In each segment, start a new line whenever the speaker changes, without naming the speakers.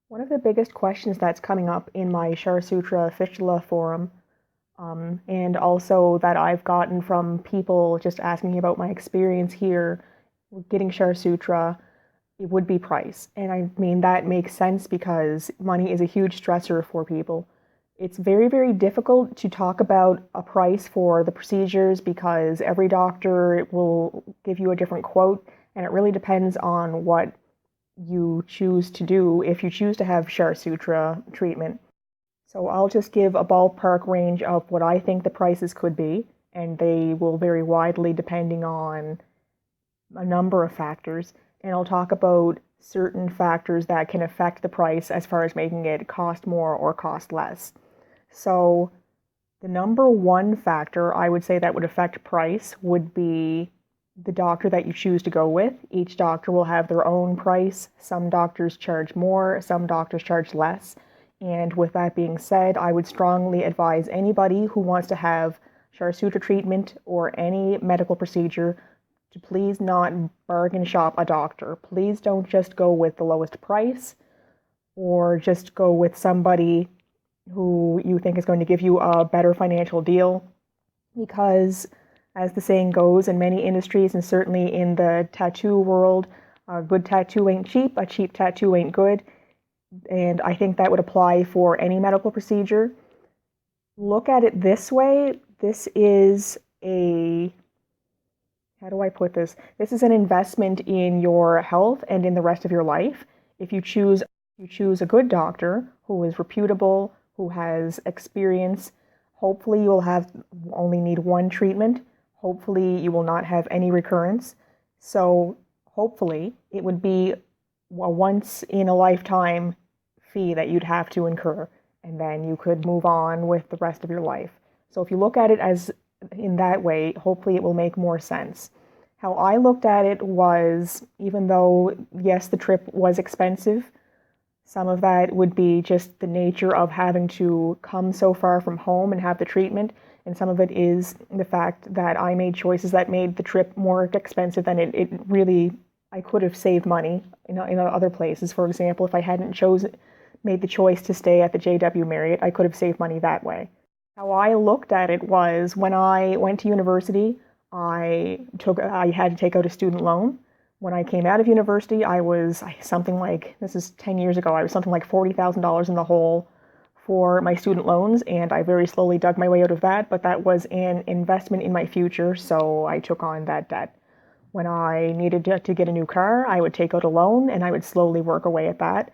One of the biggest questions that's coming up in my Kshar Sutra fistula forum, and also that I've gotten from people just asking me about my experience here getting Kshar Sutra, it would be price. And I mean, that makes sense because money is a huge stressor for people. It's very, very difficult to talk about a price for the procedures because every doctor will give you a different quote, and it really depends on what you choose to do if you choose to have Kshar Sutra treatment. So I'll just give a ballpark range of what I think the prices could be, and they will vary widely depending on a number of factors. And I'll talk about certain factors that can affect the price as far as making it cost more or cost less. So the number one factor I would say that would affect price would be the doctor that you choose to go with. Each doctor will have their own price. Some doctors charge more, some doctors charge less. And with that being said, I would strongly advise anybody who wants to have Kshar Sutra treatment or any medical procedure to please not bargain shop a doctor. Please don't just go with the lowest price or just go with somebody who you think is going to give you a better financial deal, because as the saying goes in many industries and certainly in the tattoo world, a good tattoo ain't cheap, a cheap tattoo ain't good. And I think that would apply for any medical procedure. Look at it this way. This is a, how do I put this? This is an investment in your health and in the rest of your life. If you choose a good doctor who is reputable, who has experience, hopefully you will have only need one treatment. Hopefully you will not have any recurrence. So hopefully it would be a once in a lifetime fee that you'd have to incur, and then you could move on with the rest of your life. So if you look at it as in that way, hopefully it will make more sense. How I looked at it was, even though yes, the trip was expensive, some of that would be just the nature of having to come so far from home and have the treatment. And some of it is the fact that I made choices that made the trip more expensive than it really, I could have saved money in other places. For example, if I hadn't made the choice to stay at the JW Marriott, I could have saved money that way. How I looked at it was when I went to university, I had to take out a student loan. When I came out of university, I was something like, this is 10 years ago, I was something like $40,000 in the hole for my student loans, and I very slowly dug my way out of that, but that was an investment in my future, so I took on that debt. When I needed to get a new car, I would take out a loan and I would slowly work away at that.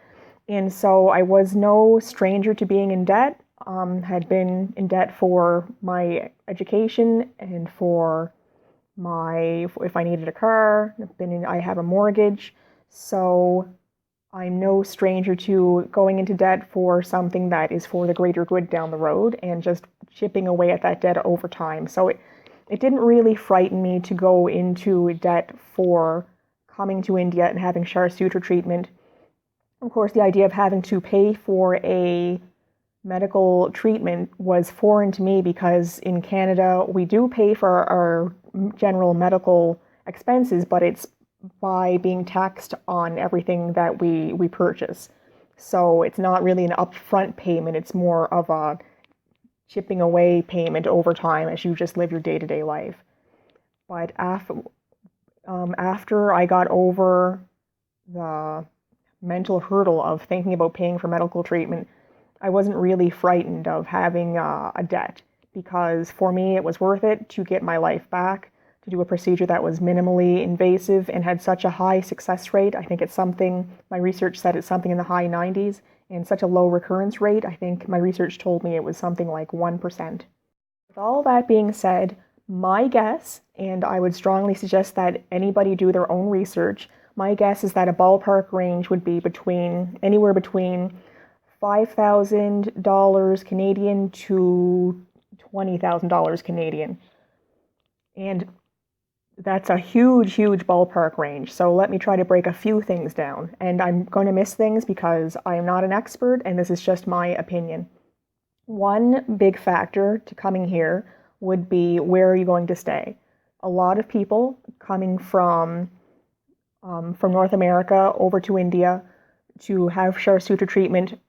And so I was no stranger to being in debt. Had been in debt for my education and for if I needed a car. I have a mortgage, so I'm no stranger to going into debt for something that is for the greater good down the road and just chipping away at that debt over time. So it didn't really frighten me to go into debt for coming to India and having Kshar Sutra treatment. Of course, the idea of having to pay for a medical treatment was foreign to me because in Canada we do pay for our general medical expenses, but it's by being taxed on everything that we purchase. So it's not really an upfront payment, it's more of a chipping away payment over time as you just live your day-to-day life. But after I got over the mental hurdle of thinking about paying for medical treatment, I wasn't really frightened of having a debt, because for me it was worth it to get my life back, to do a procedure that was minimally invasive and had such a high success rate. I think it's something, my research said it's something in the high 90s, and such a low recurrence rate. I think my research told me it was something like 1%. With all that being said, my guess, and I would strongly suggest that anybody do their own research, my guess is that a ballpark range would be anywhere between $5,000 Canadian to $20,000 Canadian. And that's a huge, huge ballpark range. So let me try to break a few things down. And I'm going to miss things because I am not an expert and this is just my opinion. One big factor to coming here would be, where are you going to stay? A lot of people coming from North America over to India to have Kshar Sutra treatment,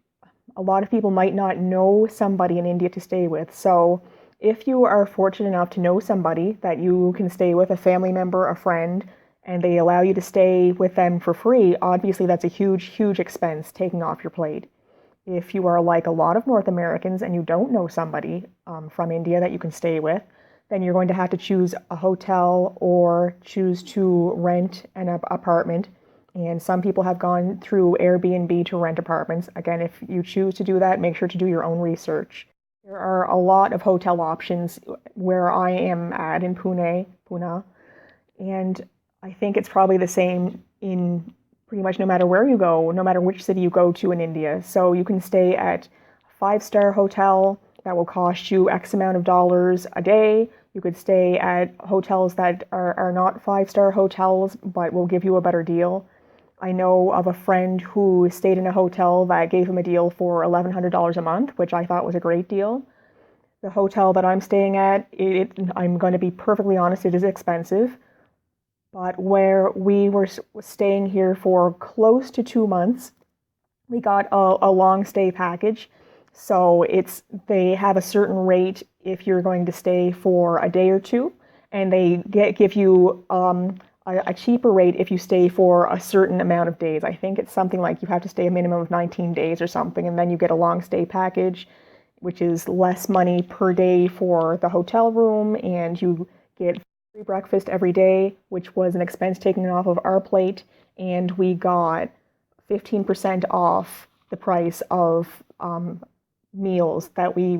a lot of people might not know somebody in India to stay with. So if you are fortunate enough to know somebody that you can stay with, a family member, a friend, and they allow you to stay with them for free, obviously that's a huge, huge expense taking off your plate. If you are like a lot of North Americans and you don't know somebody from India that you can stay with, then you're going to have to choose a hotel or choose to rent an apartment. And some people have gone through Airbnb to rent apartments. Again, if you choose to do that, make sure to do your own research. There are a lot of hotel options where I am at in Pune, and I think it's probably the same in pretty much no matter where you go, no matter which city you go to in India. So you can stay at a five-star hotel that will cost you X amount of dollars a day. You could stay at hotels that are not five-star hotels, but will give you a better deal. I know of a friend who stayed in a hotel that gave him a deal for $1,100 a month, which I thought was a great deal. The hotel that I'm staying at, I'm going to be perfectly honest, it is expensive. But where we were staying here for close to 2 months, we got a long stay package. So they have a certain rate if you're going to stay for a day or two, and they give you a cheaper rate if you stay for a certain amount of days. I think it's something like you have to stay a minimum of 19 days or something, and then you get a long stay package, which is less money per day for the hotel room, and you get free breakfast every day, which was an expense taken off of our plate, and we got 15% off the price of meals that we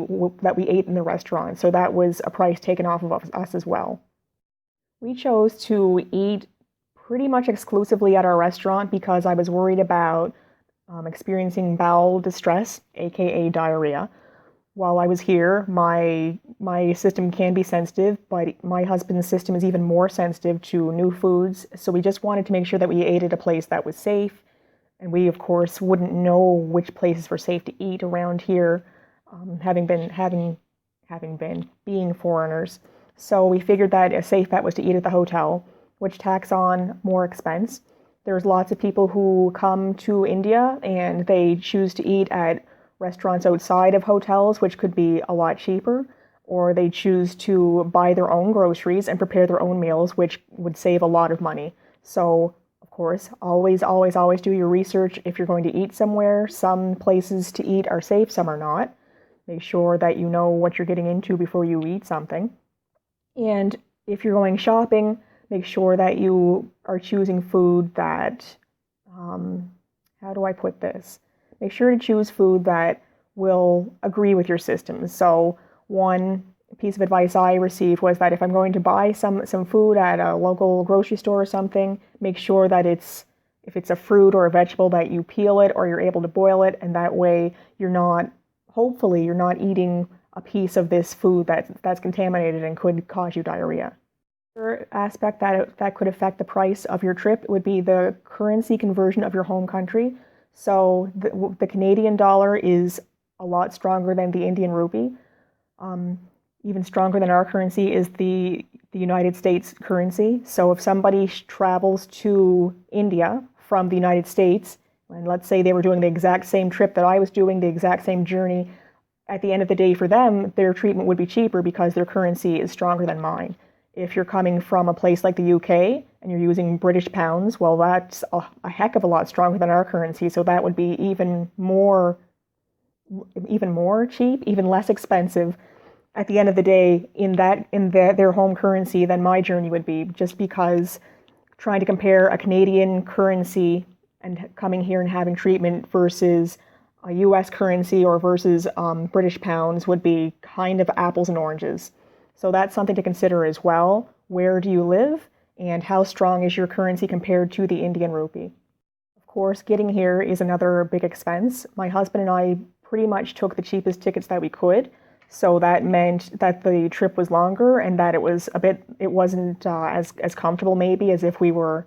ate in the restaurant. So that was a price taken off of us as well. We chose to eat pretty much exclusively at our restaurant because I was worried about experiencing bowel distress, aka diarrhea. While I was here, my system can be sensitive, but my husband's system is even more sensitive to new foods. So we just wanted to make sure that we ate at a place that was safe. And we, of course, wouldn't know which places were safe to eat around here, being foreigners. So we figured that a safe bet was to eat at the hotel, which tacks on more expense. There's lots of people who come to India and they choose to eat at restaurants outside of hotels, which could be a lot cheaper, or they choose to buy their own groceries and prepare their own meals, which would save a lot of money. So, of course, always, always, always do your research if you're going to eat somewhere. Some places to eat are safe, some are not. Make sure that you know what you're getting into before you eat something. And if you're going shopping, make sure that you are choosing food that, how do I put this? Make sure to choose food that will agree with your system. So one piece of advice I received was that if I'm going to buy some food at a local grocery store or something, make sure that if it's a fruit or a vegetable, that you peel it or you're able to boil it, and that way hopefully you're not eating a piece of this food that's contaminated and could cause you diarrhea. Another aspect that could affect the price of your trip would be the currency conversion of your home country. So the Canadian dollar is a lot stronger than the Indian rupee. Even stronger than our currency is the United States currency. So if somebody travels to India from the United States, and let's say they were doing the exact same trip that I was doing, the exact same journey, at the end of the day for them, their treatment would be cheaper because their currency is stronger than mine. If you're coming from a place like the UK and you're using British pounds, well, that's a heck of a lot stronger than our currency. So that would be even more cheap, even less expensive at the end of the day in their home currency than my journey would be, just because trying to compare a Canadian currency and coming here and having treatment versus a US currency or versus British pounds would be kind of apples and oranges. So that's something to consider as well. Where do you live and how strong is your currency compared to the Indian rupee? Of course, getting here is another big expense. My husband and I pretty much took the cheapest tickets that we could. So that meant that the trip was longer and that it wasn't as comfortable maybe as if we were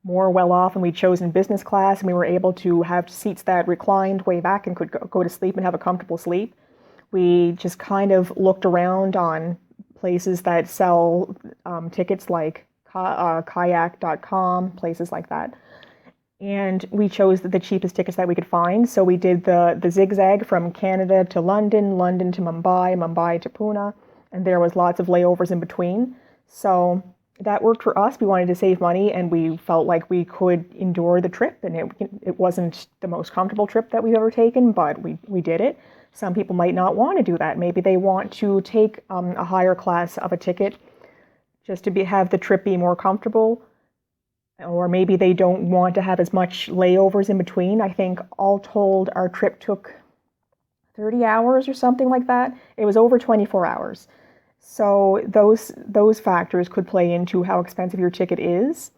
more well off and we'd chosen business class and we were able to have seats that reclined way back and could go to sleep and have a comfortable sleep. We just kind of looked around on places that sell tickets like kayak.com, places like that. and we chose the cheapest tickets that we could find. So we did the zigzag from Canada to London, London to Mumbai, Mumbai to Pune, and there was lots of layovers in between. So that worked for us. We wanted to save money, and we felt like we could endure the trip. And it wasn't the most comfortable trip that we've ever taken, but we did it. Some people might not want to do that. Maybe they want to take a higher class of a ticket just to have the trip be more comfortable. Or maybe they don't want to have as much layovers in between. I think all told, our trip took 30 hours or something like that. It was over 24 hours. So those factors could play into how expensive your ticket is.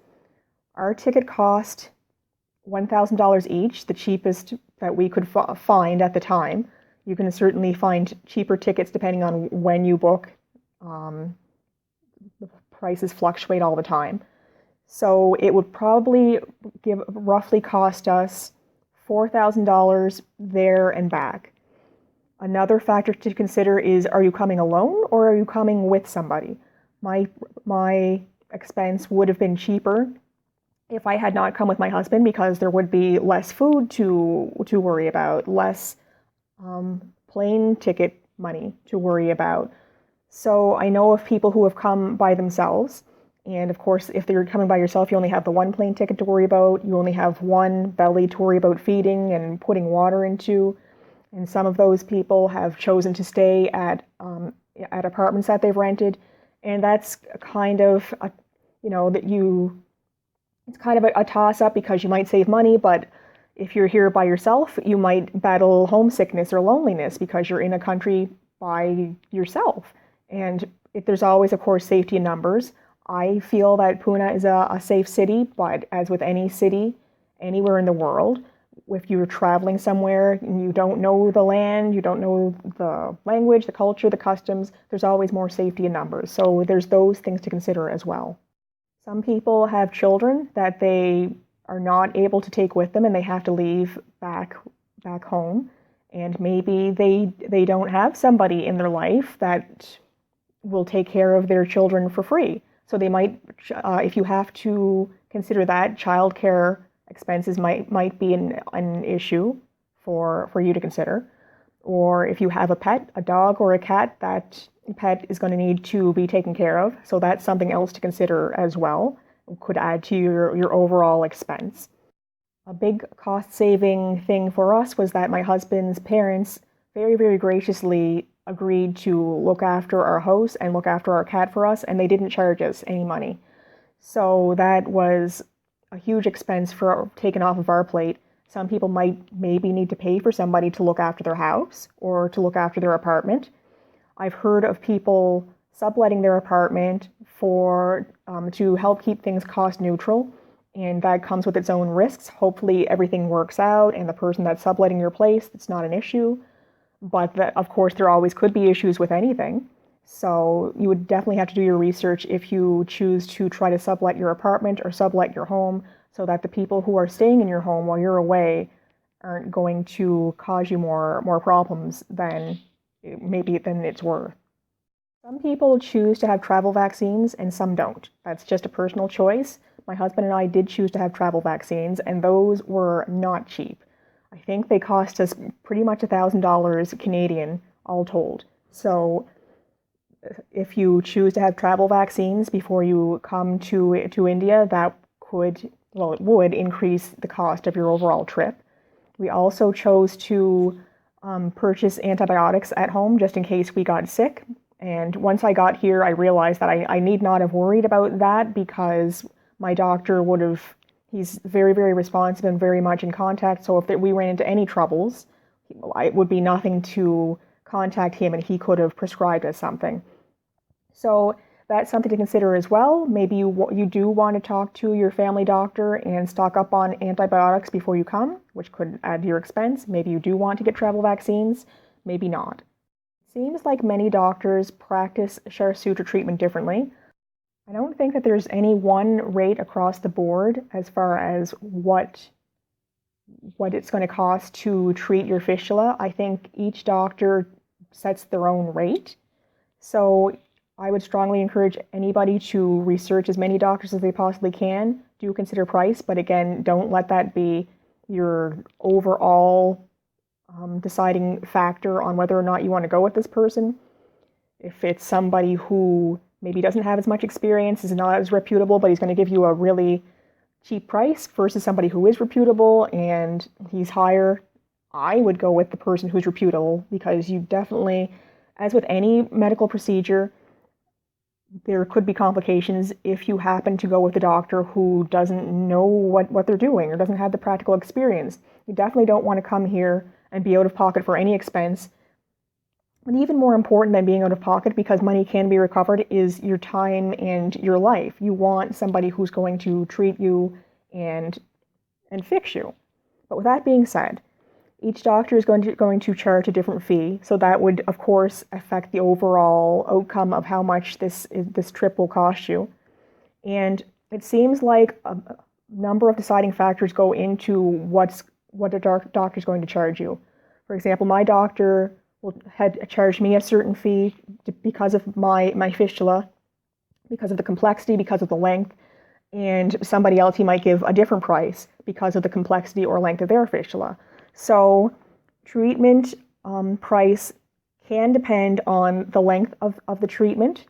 Our ticket cost $1,000 each, the cheapest that we could find at the time. You can certainly find cheaper tickets depending on when you book. The prices fluctuate all the time. So it would probably roughly cost us $4,000 there and back. Another factor to consider is, are you coming alone or are you coming with somebody? My expense would have been cheaper if I had not come with my husband, because there would be less food to worry about, less plane ticket money to worry about. So I know of people who have come by themselves. And of course, if you're coming by yourself, you only have the one plane ticket to worry about. You only have one belly to worry about feeding and putting water into. And some of those people have chosen to stay at apartments that they've rented. And that's kind of, it's kind of a toss-up, because you might save money, but if you're here by yourself, you might battle homesickness or loneliness because you're in a country by yourself. And there's always, of course, safety in numbers. I feel that Pune is a safe city, but as with any city, anywhere in the world, if you're traveling somewhere and you don't know the land, you don't know the language, the culture, the customs, there's always more safety in numbers. So there's those things to consider as well. Some people have children that they are not able to take with them, and they have to leave back home. And maybe they don't have somebody in their life that will take care of their children for free. So they might, if you have to consider that, childcare expenses might be an issue for you to consider. Or if you have a pet, a dog or a cat, that pet is going to need to be taken care of. So that's something else to consider as well. It could add to your overall expense. A big cost-saving thing for us was that my husband's parents very, very graciously agreed to look after our house and look after our cat for us, and they didn't charge us any money. So that was a huge expense taken off of our plate. Some people might maybe need to pay for somebody to look after their house or to look after their apartment. I've heard of people subletting their apartment to help keep things cost neutral, and that comes with its own risks. Hopefully everything works out and the person that's subletting your place, it's not an issue. But of course, there always could be issues with anything. So you would definitely have to do your research if you choose to try to sublet your apartment or sublet your home, so that the people who are staying in your home while you're away aren't going to cause you more problems than it's worth. Some people choose to have travel vaccines and some don't. That's just a personal choice. My husband and I did choose to have travel vaccines, and those were not cheap. I think they cost us pretty much $1,000 Canadian, all told. So if you choose to have travel vaccines before you come to India, it would increase the cost of your overall trip. We also chose to purchase antibiotics at home just in case we got sick. And once I got here, I realized that I need not have worried about that, because my doctor he's very, very responsive and very much in contact. So if we ran into any troubles, it would be nothing to contact him, and he could have prescribed us something. So that's something to consider as well. Maybe you do want to talk to your family doctor and stock up on antibiotics before you come, which could add to your expense. Maybe you do want to get travel vaccines, maybe not. It seems like many doctors practice Kshar Sutra treatment differently. I don't think that there's any one rate across the board as far as what it's going to cost to treat your fistula. I think each doctor sets their own rate. So I would strongly encourage anybody to research as many doctors as they possibly can do consider price, but again, don't let that be your overall deciding factor on whether or not you want to go with this person. If it's somebody who maybe doesn't have as much experience, is not as reputable, but he's going to give you a really cheap price versus somebody who is reputable and he's higher, I would go with the person who's reputable, because you definitely, as with any medical procedure, there could be complications if you happen to go with a doctor who doesn't know what they're doing or doesn't have the practical experience. You definitely don't want to come here and be out of pocket for any expense. And even more important than being out of pocket, because money can be recovered, is your time and your life. You want somebody who's going to treat you and fix you. But with that being said, each doctor is going to charge a different fee, so that would, of course, affect the overall outcome of how much this trip will cost you. And it seems like a number of deciding factors go into what the doctor is going to charge you. For example, my doctor had charged me a certain fee because of my fistula, because of the complexity, because of the length, and somebody else, he might give a different price because of the complexity or length of their fistula. So treatment price can depend on the length of the treatment,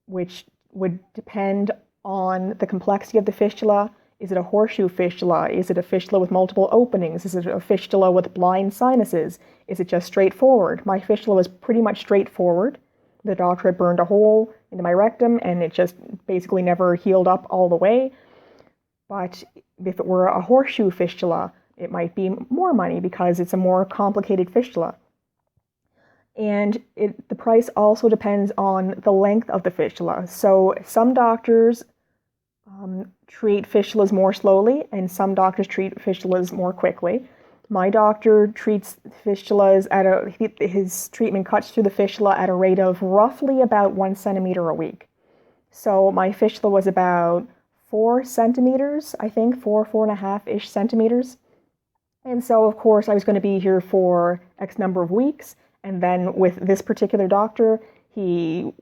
which would depend on the complexity of the fistula. Is it a horseshoe fistula? Is it a fistula with multiple openings? Is it a fistula with blind sinuses? Is it just straightforward? My fistula was pretty much straightforward. The doctor had burned a hole into my rectum and it just basically never healed up all the way. But if it were a horseshoe fistula, it might be more money because it's a more complicated fistula. And the price also depends on the length of the fistula. So some doctors treat fistulas more slowly, and some doctors treat fistulas more quickly. My doctor treats fistulas his treatment cuts through the fistula at a rate of roughly about 1 centimeter a week. So my fistula was about 4 centimeters, I think, 4.5-ish centimeters. And so, of course, I was going to be here for X number of weeks. And then with this particular doctor, he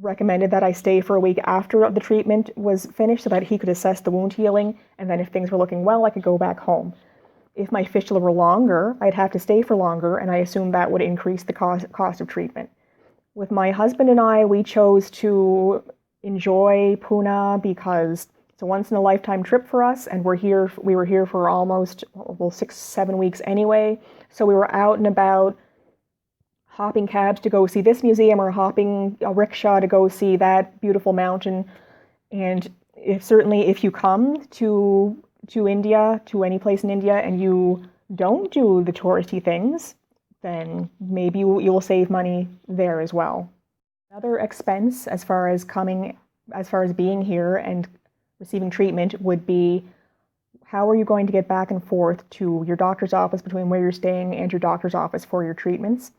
recommended that I stay for a week after the treatment was finished so that he could assess the wound healing. And then if things were looking well, I could go back home. If my fistula were longer, I'd have to stay for longer, and I assumed that would increase the cost of treatment. With my husband and I, we chose to enjoy Pune because it's a once-in-a-lifetime trip for us, and we were here for almost 6-7 weeks anyway. So we were out and about, hopping cabs to go see this museum or hopping a rickshaw to go see that beautiful mountain. And if you come to India, to any place in India, and you don't do the touristy things, then maybe you will save money there as well. Another expense as far as being here and receiving treatment would be, how are you going to get back and forth to your doctor's office between where you're staying and your doctor's office for your treatments?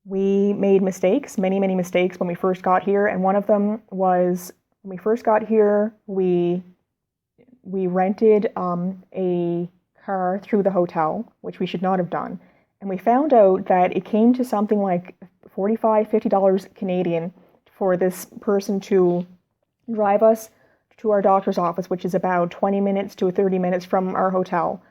We made mistakes, many mistakes when we first got here, and one of them was when we first got here, we rented a car through the hotel, which we should not have done. And we found out that it came to something like $45-50 Canadian for this person to drive us to our doctor's office, which is about 20 minutes to 30 minutes from our hotel.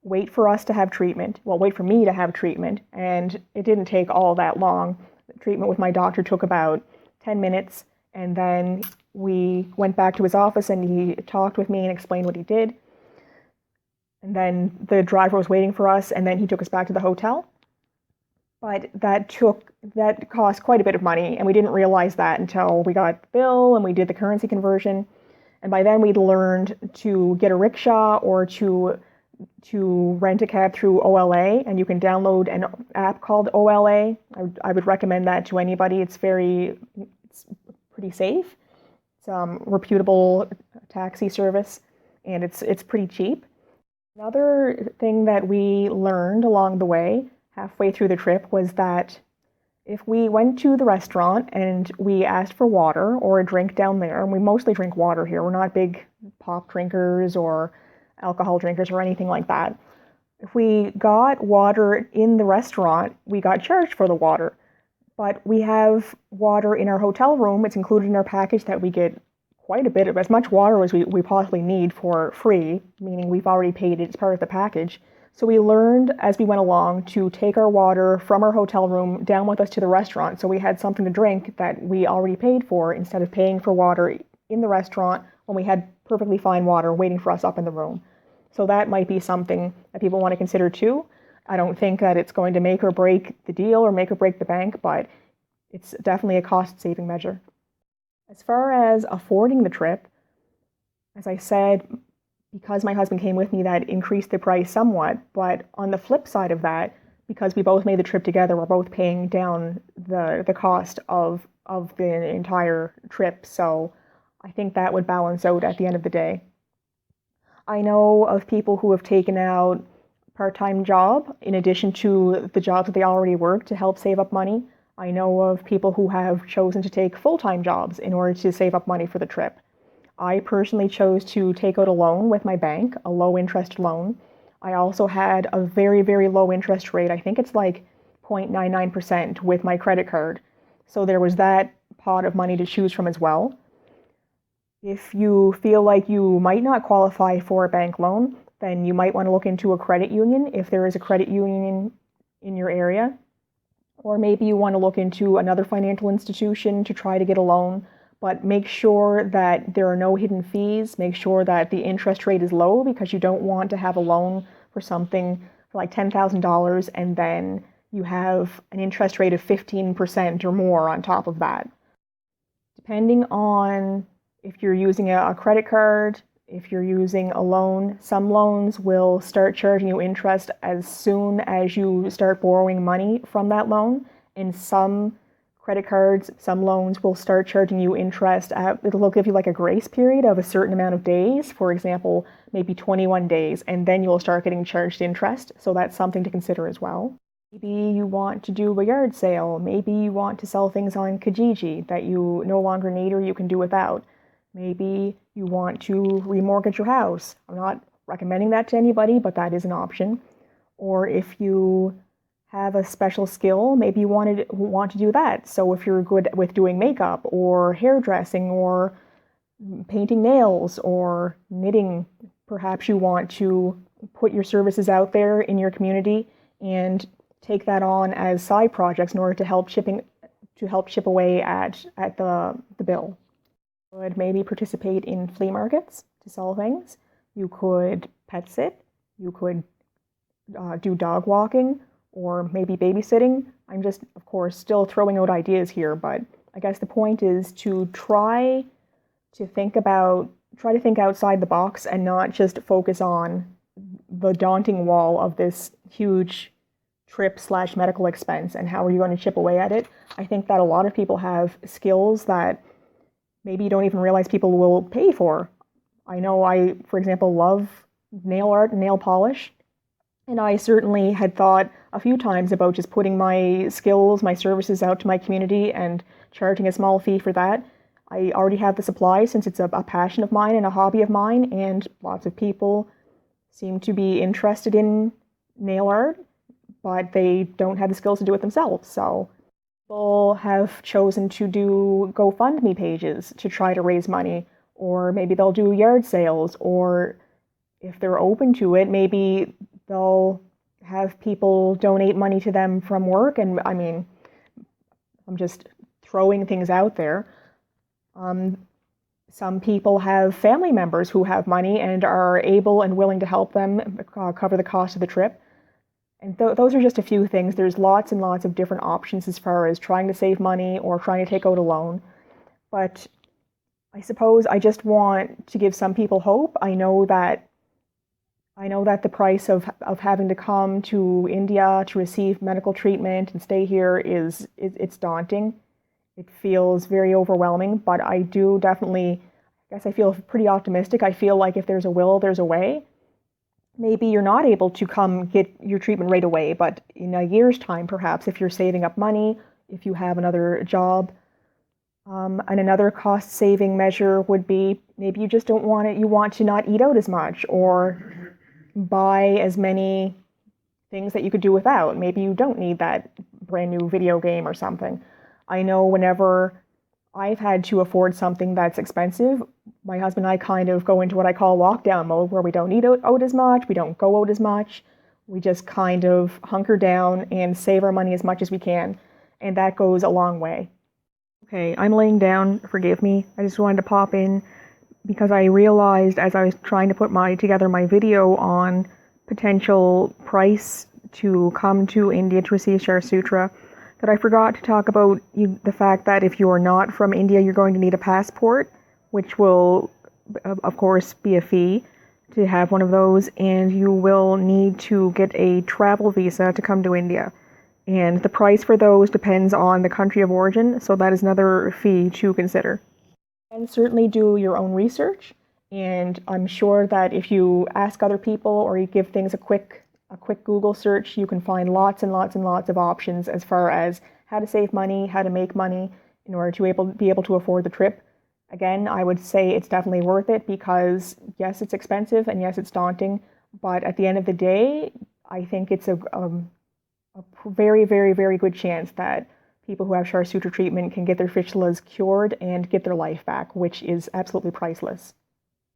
Wait for us to have treatment. Well, wait for me to have treatment. And it didn't take all that long. The treatment with my doctor took about 10 minutes. And then we went back to his office and he talked with me and explained what he did. And then the driver was waiting for us, and then he took us back to the hotel. But that cost quite a bit of money, and we didn't realize that until we got the bill and we did the currency conversion. And by then we'd learned to get a rickshaw or to rent a cab through OLA, and you can download an app called OLA. I would recommend that to anybody. It's pretty safe. It's a reputable taxi service, and it's pretty cheap. Another thing that we learned along the way, halfway through the trip, was that if we went to the restaurant and we asked for water or a drink down there, and we mostly drink water here, we're not big pop drinkers or alcohol drinkers or anything like that. If we got water in the restaurant, we got charged for the water. But we have water in our hotel room. It's included in our package that we get quite a bit of as much water as we possibly need for free, meaning we've already paid it, it's part of the package. So we learned as we went along to take our water from our hotel room down with us to the restaurant. So we had something to drink that we already paid for instead of paying for water in the restaurant when we had perfectly fine water waiting for us up in the room. So that might be something that people want to consider too. I don't think that it's going to make or break the deal or make or break the bank, but it's definitely a cost-saving measure. As far as affording the trip, as I said, because my husband came with me, that increased the price somewhat. But on the flip side of that, because we both made the trip together, we're both paying down the cost of the entire trip. So I think that would balance out at the end of the day. I know of people who have taken out part-time job in addition to the jobs that they already work to help save up money. I know of people who have chosen to take full-time jobs in order to save up money for the trip. I personally chose to take out a loan with my bank, a low-interest loan. I also had a very, very low interest rate. I think it's like 0.99% with my credit card. So there was that pot of money to choose from as well. If you feel like you might not qualify for a bank loan, then you might want to look into a credit union if there is a credit union in your area. Or maybe you want to look into another financial institution to try to get a loan, but make sure that there are no hidden fees. Make sure that the interest rate is low because you don't want to have a loan for something for like $10,000 and then you have an interest rate of 15% or more on top of that. Depending on if you're using a credit card, if you're using a loan, some loans will start charging you interest as soon as you start borrowing money from that loan. And some credit cards, some loans will start charging you interest it'll give you like a grace period of a certain amount of days, for example, maybe 21 days, and then you'll start getting charged interest. So that's something to consider as well. Maybe you want to do a yard sale. Maybe you want to sell things on Kijiji that you no longer need or you can do without. Maybe you want to remortgage your house. I'm not recommending that to anybody, but that is an option. Or if you have a special skill, maybe you want to do that. So if you're good with doing makeup or hairdressing or painting nails or knitting, perhaps you want to put your services out there in your community and take that on as side projects in order to help chip away at the bill. You could maybe participate in flea markets to sell things. You could pet sit. You could do dog walking or maybe babysitting. I'm just, of course, still throwing out ideas here, but I guess the point is to try to think outside the box and not just focus on the daunting wall of this huge trip/medical expense and how are you going to chip away at it. I think that a lot of people have skills that maybe you don't even realize people will pay for. I know I, for example, love nail art and nail polish. And I certainly had thought a few times about just putting my skills, my services out to my community and charging a small fee for that. I already have the supplies since it's a passion of mine and a hobby of mine, and lots of people seem to be interested in nail art, but they don't have the skills to do it themselves. So people have chosen to do GoFundMe pages to try to raise money, or maybe they'll do yard sales, or if they're open to it, maybe they'll have people donate money to them from work. And I mean, I'm just throwing things out there. Some people have family members who have money and are able and willing to help them cover the cost of the trip. And those are just a few things. There's lots and lots of different options as far as trying to save money or trying to take out a loan. But I suppose I just want to give some people hope. I know that the price of having to come to India to receive medical treatment and stay here it's daunting. It feels very overwhelming, but I do definitely, I guess I feel pretty optimistic. I feel like if there's a will, there's a way. Maybe you're not able to come get your treatment right away, but in a year's time, perhaps, if you're saving up money, if you have another job. And another cost-saving measure would be maybe you just don't want it, you want to not eat out as much or buy as many things that you could do without. Maybe you don't need that brand new video game or something. I know whenever I've had to afford something that's expensive. My husband and I kind of go into what I call lockdown mode, where we don't eat out as much, we don't go out as much. We just kind of hunker down and save our money as much as we can. And that goes a long way. Okay, I'm laying down, forgive me. I just wanted to pop in because I realized as I was trying to put together my video on potential price to come to India to receive Kshar Sutra, that I forgot to talk about the fact that if you are not from India, you're going to need a passport, which will, of course, be a fee to have one of those, and you will need to get a travel visa to come to India. And the price for those depends on the country of origin, so that is another fee to consider. And certainly do your own research, and I'm sure that if you ask other people or you give things a quick Google search, you can find lots and lots and lots of options as far as how to save money, how to make money in order to be able to afford the trip. Again, I would say it's definitely worth it because yes, it's expensive and yes, it's daunting, but at the end of the day, I think it's a very, very, very good chance that people who have Kshar Sutra treatment can get their fistulas cured and get their life back, which is absolutely priceless.